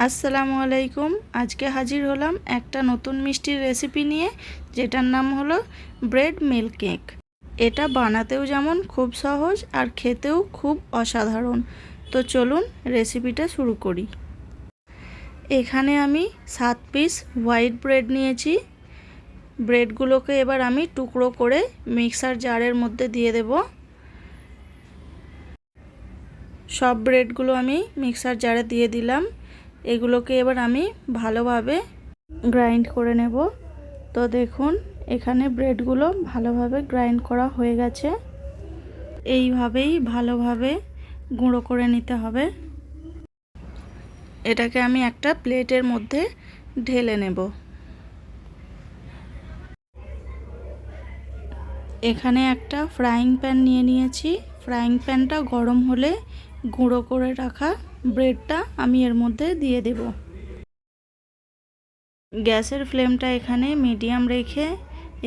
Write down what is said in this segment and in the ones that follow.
আসসালামু আলাইকুম। আজকে হাজির হলাম একটা নতুন মিষ্টির রেসিপি নিয়ে, যেটার নাম হলো ব্রেড মিল্ক কেক। এটা বানাতেও যেমন খুব সহজ আর খেতেও খুব অসাধারণ। তো চলুন রেসিপিটা শুরু করি। এখানে আমি 7 পিস হোয়াইট ব্রেড নিয়েছি। ব্রেডগুলোকে এবার আমি টুকরো করে মিক্সার জারের মধ্যে দিয়ে দেব। সব ব্রেডগুলো আমি মিক্সার জারে দিয়ে দিলাম। এগুলোকে এবার আমি ভালোভাবে গ্রাইন্ড করে নেব। তো দেখুন এখানে ব্রেডগুলো ভালোভাবে গ্রাইন্ড করা হয়ে গেছে। এইভাবেই ভালোভাবে গুঁড়ো করে নিতে হবে। এটাকে আমি একটা প্লেটের মধ্যে ঢেলে নেব। এখানে একটা ফ্রাইং প্যান নিয়ে নিয়েছি। ফ্রাইং প্যানটা গরম হলে গুঁড়ো করে রাখা ব্রেডটা আমি এর মধ্যে দিয়ে দেব। গ্যাসের ফ্লেমটা এখানে মিডিয়াম রেখে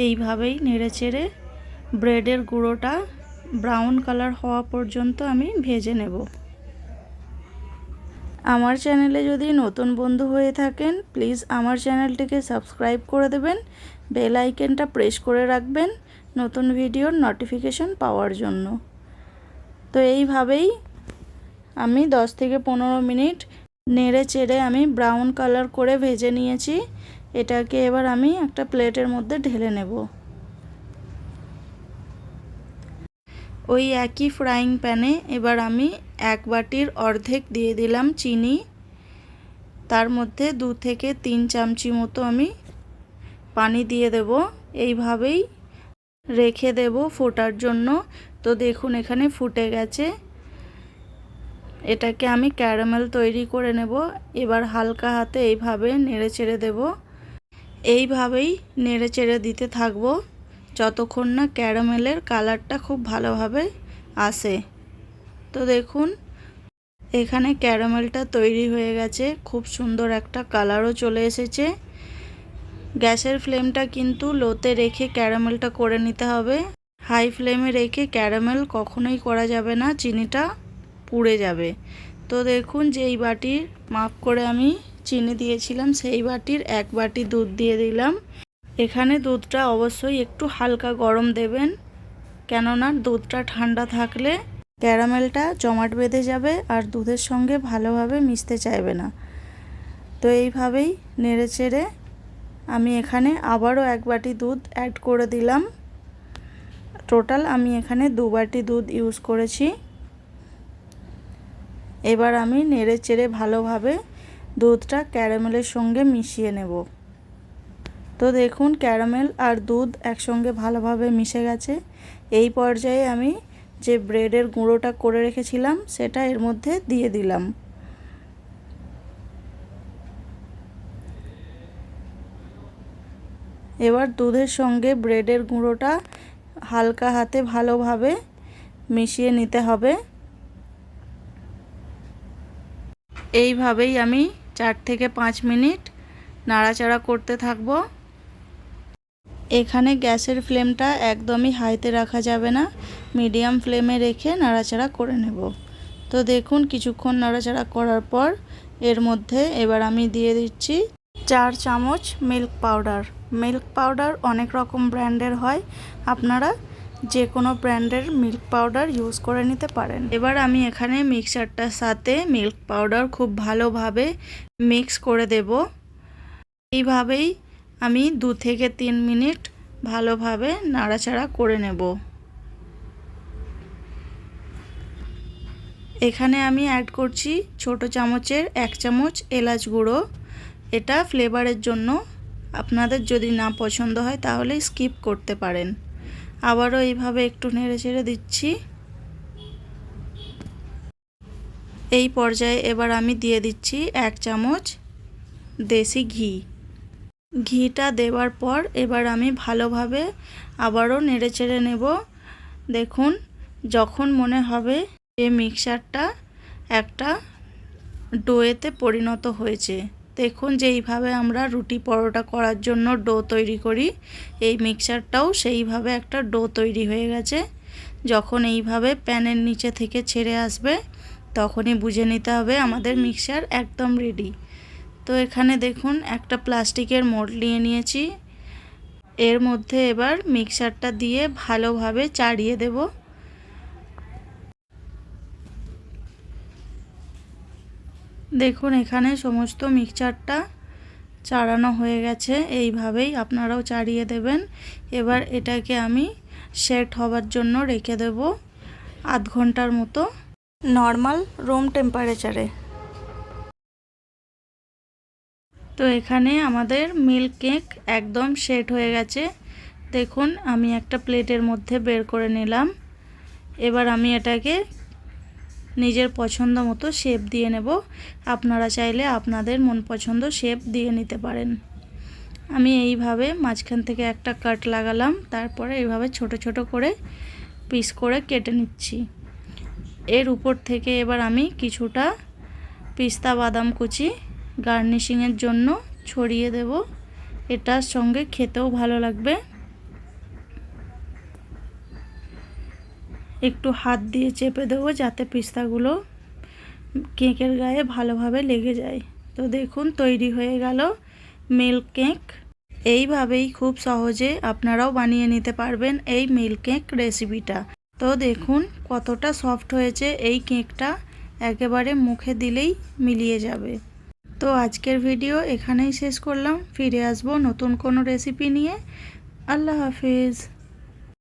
এইভাবেই নেড়েচেড়ে ব্রেডের গুঁড়োটা ব্রাউন কালার হওয়া পর্যন্ত আমি ভেজে নেব। আমার চ্যানেলে যদি নতুন বন্ধু হয়ে থাকেন, প্লিজ আমার চ্যানেলটিকে সাবস্ক্রাইব করে দেবেন, বেল আইকনটা প্রেস করে রাখবেন নতুন ভিডিওর নোটিফিকেশন পাওয়ার জন্য। তো এইভাবেই আমি 10 থেকে 15 মিনিট নেড়ে চেড়ে আমি ব্রাউন কালার করে ভেজে নিয়েছি। এটাকে এবার আমি একটা প্লেটের মধ্যে ঢেলে নেব। ওই একই ফ্রাইং প্যানে এবার আমি 1 বাটির অর্ধেক দিয়ে দিলাম চিনি। তার মধ্যে 2 থেকে 3 চামচি মতো আমি পানি দিয়ে দেব। এইভাবেই রেখে দেব ফোটার জন্য। তো দেখুন এখানে ফুটে গেছে। এটাকে আমি ক্যারামেল তৈরি করে নেব। এবার হালকা হাতে এইভাবে নেড়ে চেড়ে দেব। এইভাবেই নেড়ে চেড়ে দিতে থাকবো যতক্ষণ না ক্যারামেলের কালারটা খুব ভালোভাবে আসে। তো দেখুন এখানে ক্যারামেলটা তৈরি হয়ে গেছে, খুব সুন্দর একটা কালারও চলে এসেছে। গ্যাসের ফ্লেমটা কিন্তু লোতে রেখে ক্যারামেলটা করে নিতে হবে। হাই ফ্লেমে রেখে ক্যারামেল কখনোই করা যাবে না, চিনিটা পুড়ে যাবে। তো দেখুন যেই বাটির মাপ করে আমি চিনি দিয়েছিলাম সেই বাটির 1 বাটি দুধ দিয়ে দিলাম। এখানে দুধটা অবশ্যই একটু হালকা গরম দেবেন, কেননা দুধটা ঠান্ডা থাকলে ক্যারামেলটা জমাট বেঁধে যাবে আর দুধের সঙ্গে ভালোভাবে মিশতে চাইবে না। তো এইভাবেই নেড়েচেড়ে আমি এখানে আবারও 1 বাটি দুধ অ্যাড করে দিলাম। টোটাল আমি এখানে 2 বাটি দুধ ইউজ করেছি। এবার আমি নেড়েচেড়ে ভালোভাবে দুধটা ক্যারামেলের সঙ্গে মিশিয়ে নেব। তো দেখুন ক্যারামেল আর দুধ একসঙ্গে ভালোভাবে মিশে গেছে। এই পর্যায়ে আমি যে ব্রেডের গুঁড়োটা করে রেখেছিলাম সেটা এর মধ্যে দিয়ে দিলাম। এবার দুধের সঙ্গে ব্রেডের গুঁড়োটা হালকা হাতে ভালোভাবে মিশিয়ে নিতে হবে। এইভাবেই আমি 4 থেকে 5 মিনিট নাড়াচাড়া করতে থাকবো। এখানে গ্যাসের ফ্লেমটা একদমই হাইতে রাখা যাবে না, মিডিয়াম ফ্লেমে রেখে নাড়াচাড়া করে নেব। তো দেখুন কিছুক্ষণ নাড়াচাড়া করার পর এর মধ্যে এবার আমি দিয়ে দিচ্ছি 4 চামচ মিল্ক পাউডার। মিল্ক পাউডার অনেক রকম ব্র্যান্ডের হয়, আপনারা যে কোনো ব্র্যান্ডের মিল্ক পাউডার ইউজ করে নিতে পারেন। এবার আমি এখানে মিক্সারটার সাথে মিল্ক পাউডার খুব ভালোভাবে মিক্স করে দেব। এইভাবেই আমি 2 থেকে 3 মিনিট ভালোভাবে নাড়াচাড়া করে নেব। এখানে আমি অ্যাড করছি ছোট চামচের 1 চামচ এলাচ গুঁড়ো। এটা ফ্লেভারের জন্য, আপনাদের যদি না পছন্দ হয় তাহলে স্কিপ করতে পারেন। আবারও এইভাবে একটু নেড়েচেড়ে দিচ্ছি। এই পর্যায়ে এবার আমি দিয়ে দিচ্ছি 1 চামচ দেশি ঘি। ঘিটা দেওয়ার পর এবার আমি ভালোভাবে আবারও নেড়েচেড়ে নেব। দেখুন যখন মনে হবে যে মিক্সারটা একটা ডোয়েতে পরিণত হয়েছে, দেখুন যে এইভাবে আমরা রুটি পরোটা করার জন্য ডো তৈরি করি, এই মিক্সারটাও সেইভাবে একটা ডো তৈরি হয়ে গেছে। যখন এইভাবে প্যানের নিচে থেকে ছেড়ে আসবে তখনই বুঝে নিতে হবে আমাদের মিক্সার একদম রেডি। তো এখানে দেখুন একটা প্লাস্টিকের মোল্ড নিয়ে নিয়েছি। এর মধ্যে এবার মিক্সারটা দিয়ে ভালোভাবে চাড়িয়ে দেব। দেখুন এখানে সমস্ত মিক্সচারটা চাড়ানো হয়ে গেছে। এইভাবেই আপনারাও চাড়িয়ে দেবেন। এবার এটাকে আমি সেট হবার জন্য রেখে দেব আধ ঘন্টার মতো নর্মাল রুম টেম্পারেচারে। তো এখানে আমাদের মিল্ক কেক একদম সেট হয়ে গেছে। দেখুন আমি একটা প্লেটের মধ্যে বের করে নিলাম। এবার আমি এটাকে নিজের পছন্দ মতো শেপ দিয়ে নেব। আপনারা চাইলে আপনাদের মন পছন্দ শেপ দিয়ে নিতে পারেন। আমি এইভাবে মাঝখান থেকে একটা কাট লাগালাম, তারপরে এইভাবে ছোট ছোট করে পিস করে কেটে নিচ্ছি। এর উপর থেকে এবার আমি কিছুটা পিস্তা বাদাম কুচি গার্নিশিংয়ের জন্য ছড়িয়ে দেব। এটার সঙ্গে খেতেও ভালো লাগবে। একটু হাত দিয়ে চেপে দেবো যাতে পিস্তাগুলো কেকের গায়ে ভালোভাবে লেগে যায়। তো দেখুন তৈরি হয়ে গেল মিল্ক কেক। এইভাবেই খুব সহজে আপনারাও বানিয়ে নিতে পারবেন এই মিল্ক কেক রেসিপিটা। তো দেখুন কতটা সফট হয়েছে এই কেকটা, একেবারে মুখে দিলেই মিলিয়ে যাবে। তো আজকের ভিডিও এখানেই শেষ করলাম। ফিরে আসবো নতুন কোনো রেসিপি নিয়ে। আল্লাহ হাফিজ।